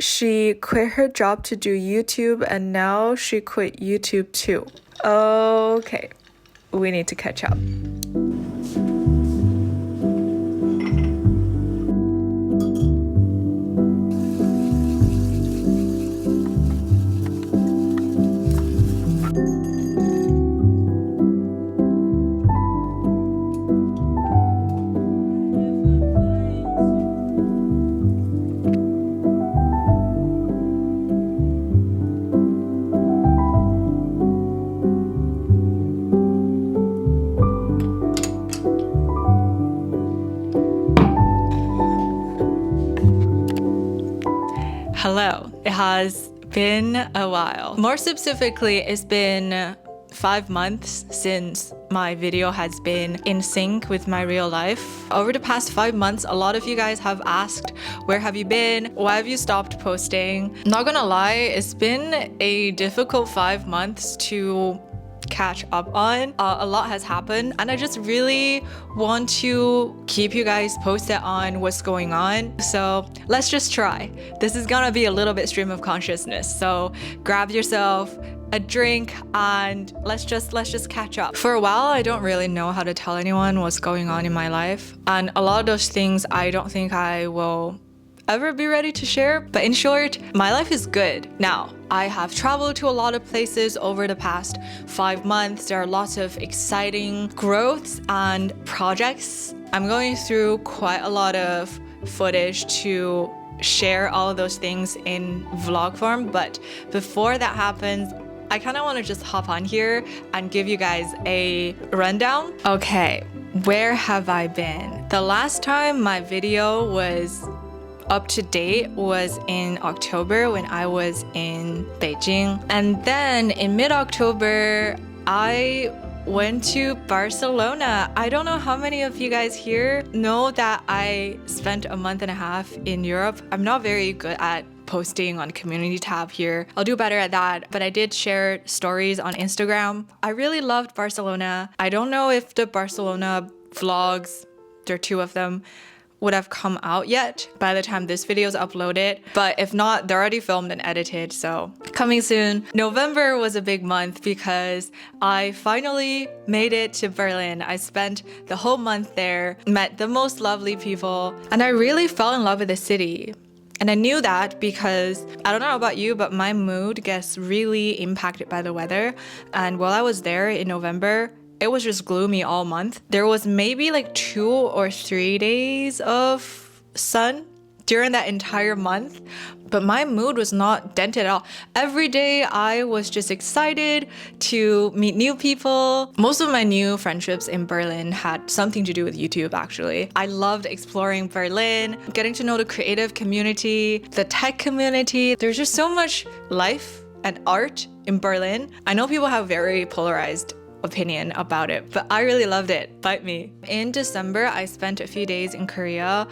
she quit her job to do YouTube and now she quit YouTube too. Okay, we need to catch up. Hello, it has been a while. More specifically, it's been 5 months since my video has been in sync with my real life. Over the past 5 months, a lot of you guys have asked, where have you been? Why have you stopped posting? Not gonna lie, it's been a difficult 5 months to catch up on. A lot has happened and I just really want to keep you guys posted on what's going on. So let's just try. This is gonna be a little bit stream of consciousness. So grab yourself a drink and let's just catch up. For a while, I don't really know how to tell anyone what's going on in my life. And a lot of those things I don't think I will ever be ready to share. But in short, my life is good. Now, I have traveled to a lot of places over the past 5 months. There are lots of exciting growths and projects. I'm going through quite a lot of footage to share all of those things in vlog form. But before that happens, I kind of want to just hop on here and give you guys a rundown. Okay, where have I been? The last time my video was up to date was in October when I was in Beijing. And then in mid-October, I went to Barcelona. I don't know how many of you guys here know that I spent a month and a half in Europe. I'm not very good at posting on community tab here. I'll do better at that, but I did share stories on Instagram. I really loved Barcelona. I don't know if the Barcelona vlogs, there are 2 of them, would have come out yet by the time this video is uploaded, but if not, they're already filmed and edited, so coming soon. November was a big month because I finally made it to Berlin. I spent the whole month there, met the most lovely people, and I really fell in love with the city. And I knew that because, I don't know about you, but my mood gets really impacted by the weather. And while I was there in November, it was just gloomy all month. There was maybe like 2 or 3 days of sun during that entire month, but my mood was not dented at all. Every day I was just excited to meet new people. Most of my new friendships in Berlin had something to do with YouTube, actually. I loved exploring Berlin, getting to know the creative community, the tech community. There's just so much life and art in Berlin. I know people have very polarized opinion about it, but I really loved it. Bite me. In December, I spent a few days in Korea,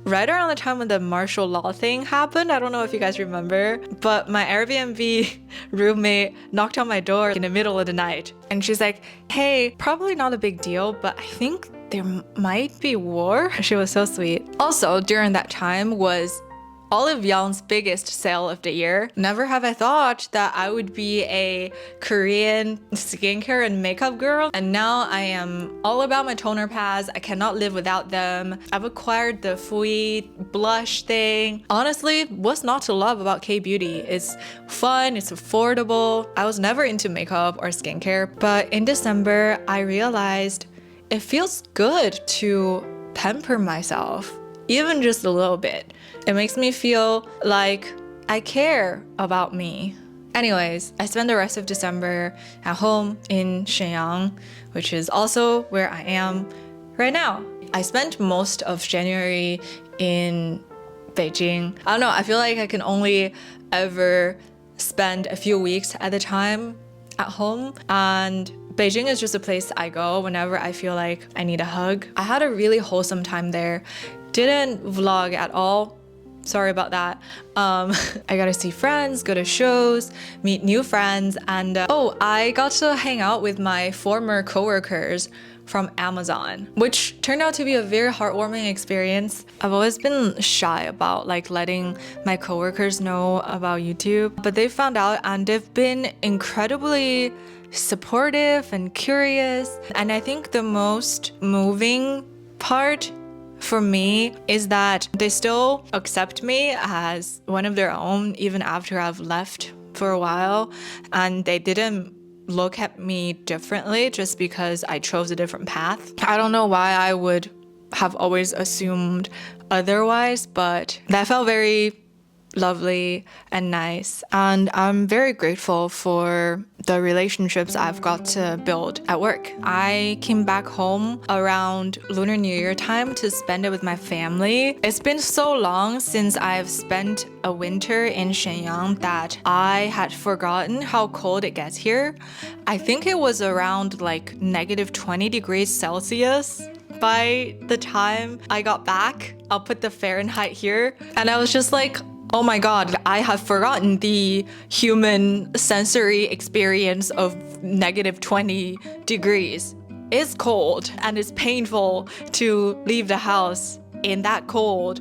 right around the time when the martial law thing happened. I don't know if you guys remember, but my Airbnb roommate knocked on my door in the middle of the night. And she's like, hey, probably not a big deal, but I think there might be war. She was so sweet. Also, during that time was Olive Young's biggest sale of the year. Never have I thought that I would be a Korean skincare and makeup girl. And now I am all about my toner pads. I cannot live without them. I've acquired the Fui blush thing. Honestly, what's not to love about K-beauty? It's fun, it's affordable. I was never into makeup or skincare, but in December, I realized it feels good to pamper myself, even just a little bit. It makes me feel like I care about me. Anyways, I spent the rest of December at home in Shenyang, which is also where I am right now. I spent most of January in Beijing. I don't know, I feel like I can only ever spend a few weeks at a time at home, and Beijing is just a place I go whenever I feel like I need a hug. I had a really wholesome time there. Didn't vlog at all. Sorry about that. I got to see friends, go to shows, meet new friends, and I got to hang out with my former coworkers from Amazon, which turned out to be a very heartwarming experience. I've always been shy about like letting my coworkers know about YouTube, but they found out and they've been incredibly supportive and curious. And I think the most moving part for me is that they still accept me as one of their own even after I've left for a while, and they didn't look at me differently just because I chose a different path. I don't know why I would have always assumed otherwise, but that felt very lovely and nice, and I'm very grateful for the relationships I've got to build at work. I came back home around Lunar New Year time to spend it with my family. It's been so long since I've spent a winter in Shenyang that I had forgotten how cold it gets here. I think it was around like -20 degrees Celsius by the time I got back. I'll put the Fahrenheit here, and I was just like, oh my god, I have forgotten the human sensory experience of -20 degrees. It's cold and it's painful to leave the house in that cold.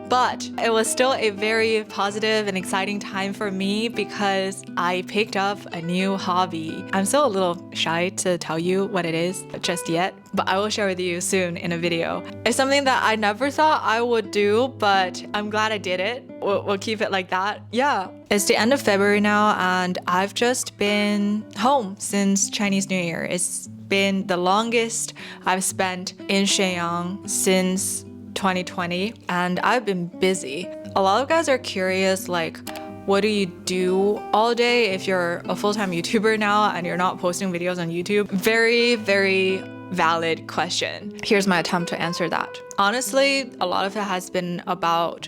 But it was still a very positive and exciting time for me because I picked up a new hobby. I'm still a little shy to tell you what it is just yet, but I will share with you soon in a video. It's something that I never thought I would do, but I'm glad I did it. We'll keep it like that. Yeah. It's the end of February now, and I've just been home since Chinese New Year. It's been the longest I've spent in Shenyang since 2020, and I've been busy. A lot of guys are curious, like, what do you do all day if you're a full-time YouTuber now and you're not posting videos on YouTube? Very, very valid question. Here's my attempt to answer that. Honestly, a lot of it has been about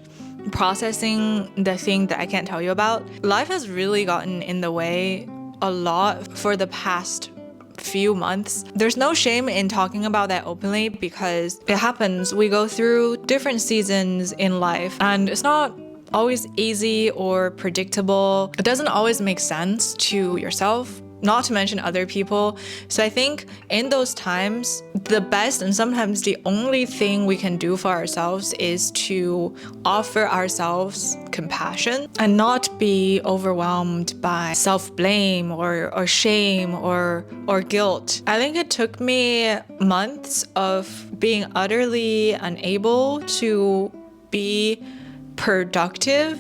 processing the thing that I can't tell you about. Life has really gotten in the way a lot for the past few months. There's no shame in talking about that openly because it happens. We go through different seasons in life, and it's not always easy or predictable. It doesn't always make sense to yourself, not to mention other people. So I think in those times, the best and sometimes the only thing we can do for ourselves is to offer ourselves compassion and not be overwhelmed by self-blame or shame or guilt. I think it took me months of being utterly unable to be productive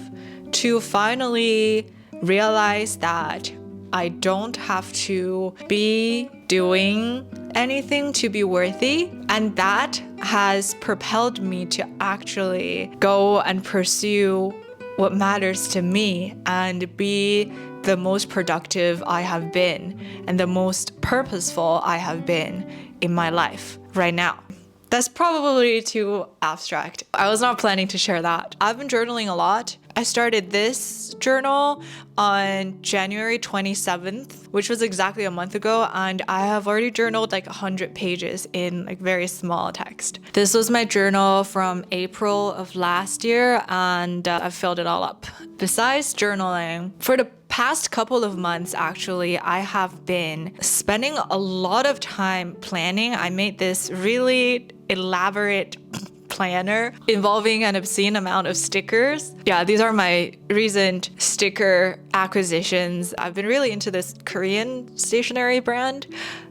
to finally realize that I don't have to be doing anything to be worthy. And that has propelled me to actually go and pursue what matters to me and be the most productive I have been and the most purposeful I have been in my life right now. That's probably too abstract. I was not planning to share that. I've been journaling a lot. I started this journal on January 27th, which was exactly a month ago, and I have already journaled like 100 pages in like very small text. This was my journal from April of last year, and I've filled it all up. Besides journaling, for the past couple of months, actually, I have been spending a lot of time planning. I made this really elaborate planner involving an obscene amount of stickers. Yeah, these are my recent sticker acquisitions. I've been really into this Korean stationery brand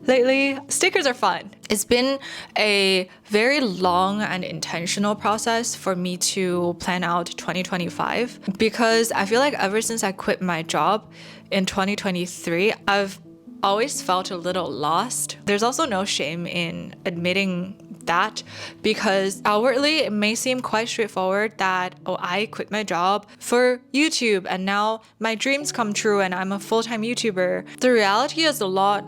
lately. Stickers are fun. It's been a very long and intentional process for me to plan out 2025 because I feel like ever since I quit my job in 2023, I've always felt a little lost. There's also no shame in admitting that because outwardly it may seem quite straightforward that, oh, I quit my job for YouTube and now my dreams come true and I'm a full-time YouTuber. The reality is a lot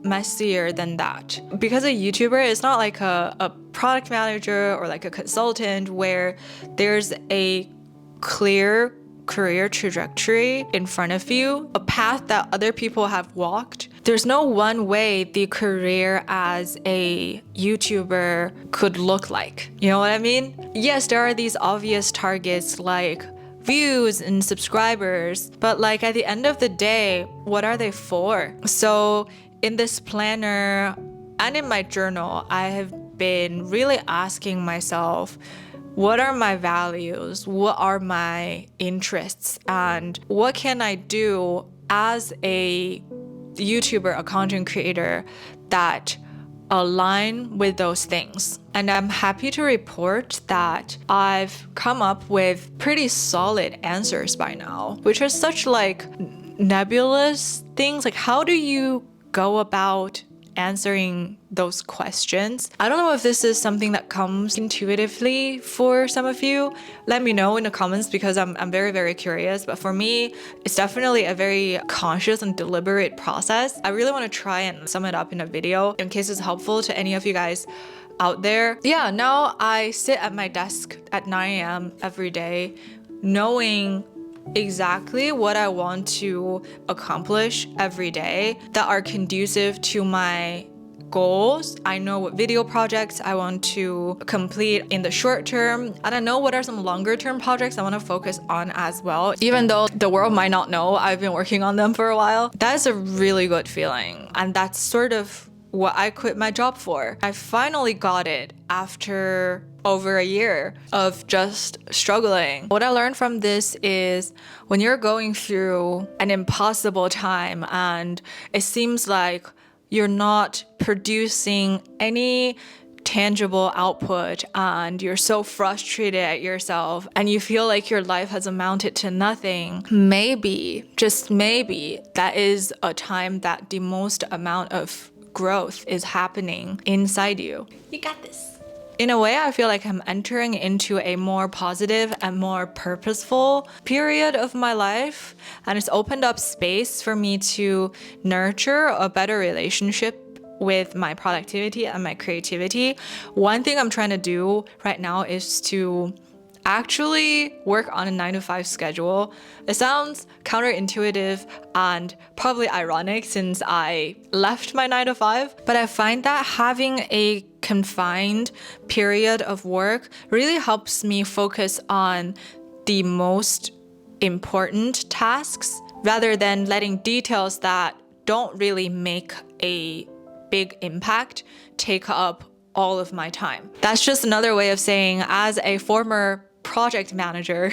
messier than that because a YouTuber is not like a product manager or like a consultant where there's a clear career trajectory in front of you, a path that other people have walked. There's no one way the career as a YouTuber could look like. You know what I mean? Yes, there are these obvious targets like views and subscribers, but like at the end of the day, what are they for? So in this planner, and in my journal, I have been really asking myself, what are my values? What are my interests? And what can I do as a YouTuber, a content creator that align with those things? And I'm happy to report that I've come up with pretty solid answers by now, which are such like nebulous things. Like, how do you go about answering those questions? I don't know if this is something that comes intuitively for some of you. Let me know in the comments, because I'm very, very curious. But for me, it's definitely a very conscious and deliberate process. I really want to try and sum it up in a video in case it's helpful to any of you guys out there. Yeah, now I sit at my desk at 9 a.m. every day, knowing exactly what I want to accomplish every day that are conducive to my goals. I know what video projects I want to complete in the short term, and I know what are some longer term projects I want to focus on as well. Even though the world might not know I've been working on them for a while, that's a really good feeling. And that's sort of what I quit my job for. I finally got it after over a year of just struggling. What I learned from this is when you're going through an impossible time and it seems like you're not producing any tangible output and you're so frustrated at yourself and you feel like your life has amounted to nothing, maybe, just maybe, that is a time that the most amount of growth is happening inside you. You got this. In a way, I feel like I'm entering into a more positive and more purposeful period of my life, and it's opened up space for me to nurture a better relationship with my productivity and my creativity. One thing I'm trying to do right now is to actually work on a 9-to-5 schedule. It sounds counterintuitive and probably ironic since I left my 9-to-5, but I find that having a confined period of work really helps me focus on the most important tasks rather than letting details that don't really make a big impact take up all of my time. That's just another way of saying, as a former project manager,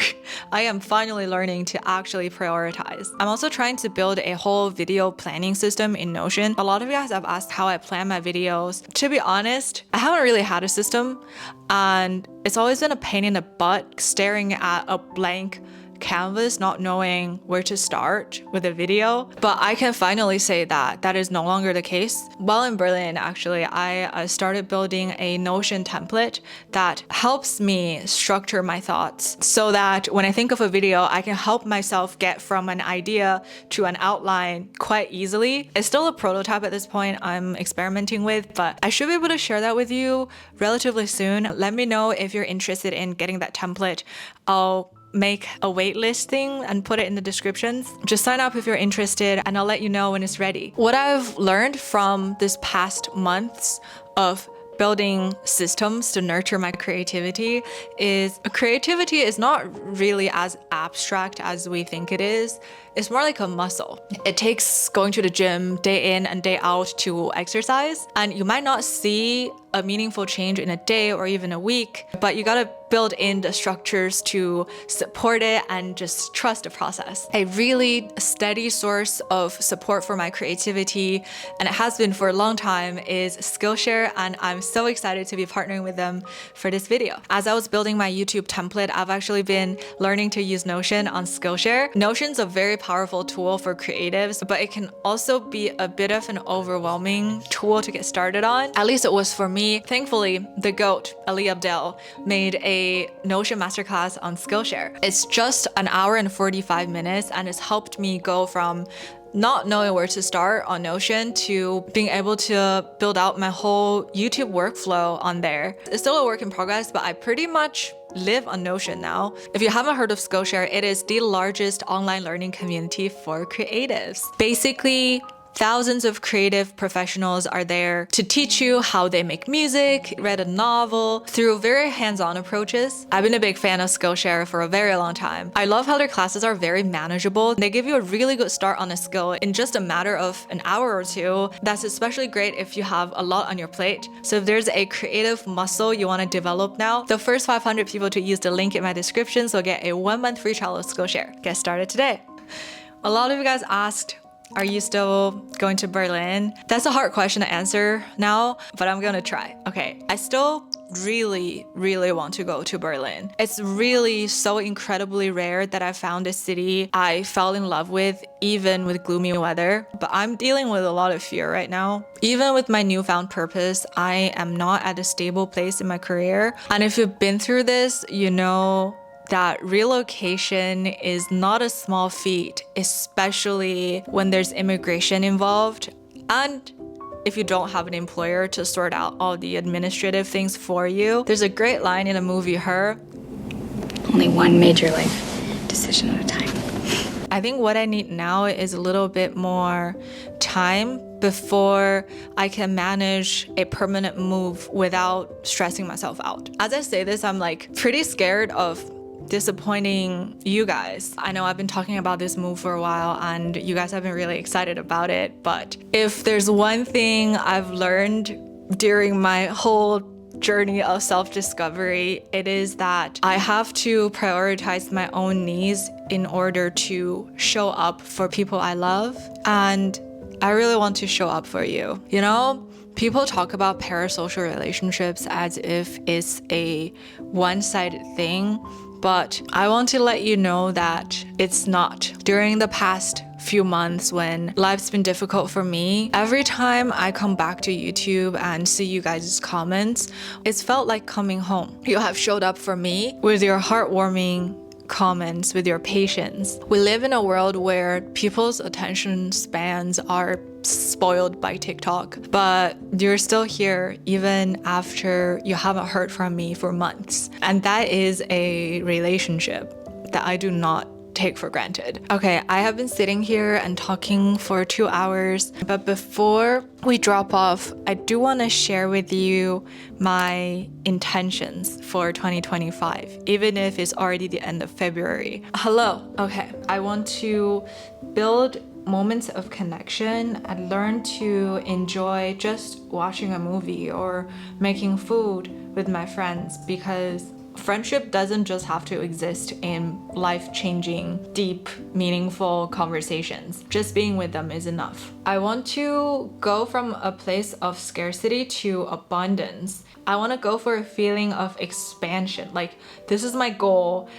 I am finally learning to actually prioritize. I'm also trying to build a whole video planning system in Notion. A lot of you guys have asked how I plan my videos. To be honest, I haven't really had a system, and it's always been a pain in the butt staring at a blank canvas, not knowing where to start with a video. But I can finally say that that is no longer the case. While in Berlin, actually, I started building a Notion template that helps me structure my thoughts so that when I think of a video, I can help myself get from an idea to an outline quite easily. It's still a prototype at this point I'm experimenting with, but I should be able to share that with you relatively soon. Let me know if you're interested in getting that template. I'll make a wait listing and put it in the descriptions. Just sign up if you're interested and I'll let you know when it's ready. What I've learned from this past months of building systems to nurture my creativity is creativity is not really as abstract as we think it is. It's more like a muscle. It takes going to the gym day in and day out to exercise, and you might not see a meaningful change in a day or even a week, but you gotta build in the structures to support it and just trust the process. A really steady source of support for my creativity, and it has been for a long time, is Skillshare, and I'm so excited to be partnering with them for this video. As I was building my YouTube template, I've actually been learning to use Notion on Skillshare. Notion's a very powerful tool for creatives, but it can also be a bit of an overwhelming tool to get started on. At least it was for me. Thankfully, the GOAT, Ali Abdel, made a Notion masterclass on Skillshare. It's just an hour and 45 minutes, and it's helped me go from not knowing where to start on Notion to being able to build out my whole YouTube workflow on there. It's still a work in progress, but I pretty much live on Notion now. If you haven't heard of Skillshare, it is the largest online learning community for creatives. Basically, Thousands of creative professionals are there to teach you how they make music, read a novel, through very hands-on approaches. I've been a big fan of Skillshare for a very long time. I love how their classes are very manageable. They give you a really good start on a skill in just a matter of an hour or two. That's especially great if you have a lot on your plate. So if there's a creative muscle you want to develop now, the first 500 people to use the link in my description will get a 1-month free trial of Skillshare. Get started today. A lot of you guys asked, are you still going to Berlin? That's a hard question to answer now, but I'm gonna try. Okay, I still really want to go to Berlin. It's really so incredibly rare that I found a city I fell in love with, even with gloomy weather. But I'm dealing with a lot of fear right now. Even with my newfound purpose, I am not at a stable place in my career. And if you've been through this, you know that relocation is not a small feat, especially when there's immigration involved. And if you don't have an employer to sort out all the administrative things for you. There's a great line in the movie Her. Only one major life decision at a time. I think what I need now is a little bit more time before I can manage a permanent move without stressing myself out. As I say this, I'm like pretty scared of disappointing you guys. I know I've been talking about this move for a while and you guys have been really excited about it, but if there's one thing I've learned during my whole journey of self-discovery, it is that I have to prioritize my own needs in order to show up for people I love. And I really want to show up for you. You know, people talk about parasocial relationships as if it's a one-sided thing, but I want to let you know that it's not. During the past few months when life's been difficult for me, every time I come back to YouTube and see you guys' comments, it's felt like coming home. You have showed up for me with your heartwarming comments, with your patience. We live in a world where people's attention spans are spoiled by TikTok, but you're still here even after you haven't heard from me for months. And that is a relationship that I do not take for granted. Okay, I have been sitting here and talking for 2 hours, but before we drop off, I do want to share with you my intentions for 2025, even if it's already the end of February. Hello. Okay, I want to build moments of connection and learn to enjoy just watching a movie or making food with my friends, because friendship doesn't just have to exist in life-changing, deep, meaningful conversations. Just being with them is enough. I want to go from a place of scarcity to abundance. I want to go for a feeling of expansion. Like, this is my goal,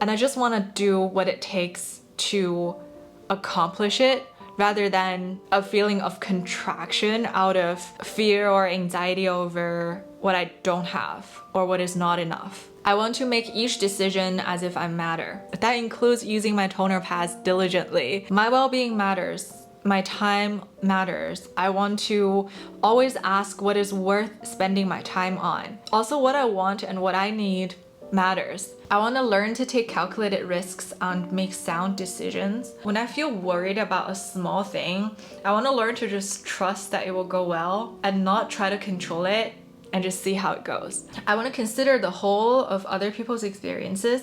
and I just want to do what it takes to accomplish it, rather than a feeling of contraction out of fear or anxiety over what I don't have or what is not enough. I want to make each decision as if I matter. That includes using my toner pads diligently. My well-being matters. My time matters. I want to always ask what is worth spending my time on. Also, what I want and what I need matters. I want to learn to take calculated risks and make sound decisions. When I feel worried about a small thing, I want to learn to just trust that it will go well and not try to control it and just see how it goes. I want to consider the whole of other people's experiences.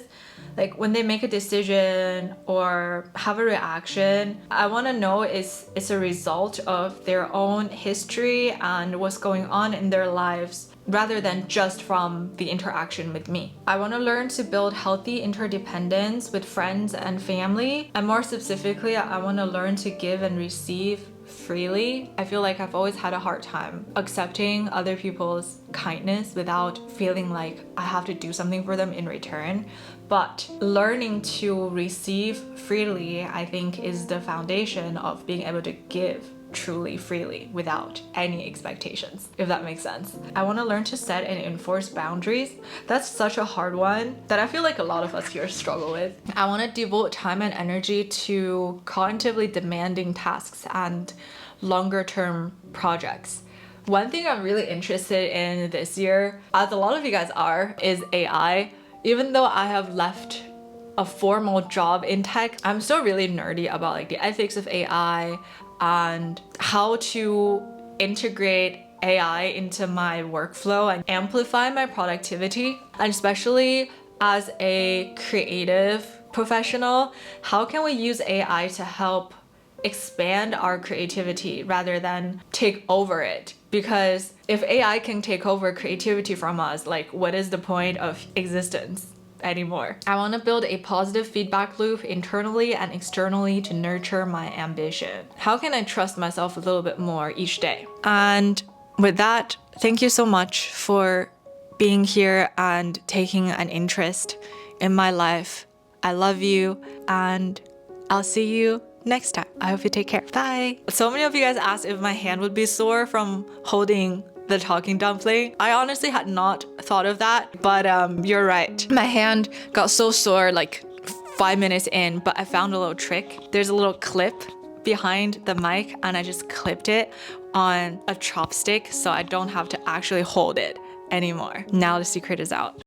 Like when they make a decision or have a reaction, I want to know it's a result of their own history and what's going on in their lives, rather than just from the interaction with me. I want to learn to build healthy interdependence with friends and family. And more specifically, I want to learn to give and receive freely. I feel like I've always had a hard time accepting other people's kindness without feeling like I have to do something for them in return. But learning to receive freely, I think, is the foundation of being able to give truly freely without any expectations, if that makes sense. I want to learn to set and enforce boundaries. That's such a hard one that I feel like a lot of us here struggle with. I want to devote time and energy to cognitively demanding tasks and longer term projects. One thing I'm really interested in this year, as a lot of you guys are, is AI. Even though I have left a formal job in tech, I'm still really nerdy about like the ethics of AI and how to integrate AI into my workflow and amplify my productivity. And especially as a creative professional, how can we use AI to help expand our creativity rather than take over it? Because if AI can take over creativity from us, like what is the point of existence anymore? I want to build a positive feedback loop internally and externally to nurture my ambition. How can I trust myself a little bit more each day? And with that, thank you so much for being here and taking an interest in my life. I love you, and I'll see you next time. I hope you take care. Bye. So many of you guys asked if my hand would be sore from holding the talking dumpling. I honestly had not thought of that, but you're right. My hand got so sore like 5 minutes in, but I found a little trick. There's a little clip behind the mic, and I just clipped it on a chopstick so I don't have to actually hold it anymore. Now the secret is out.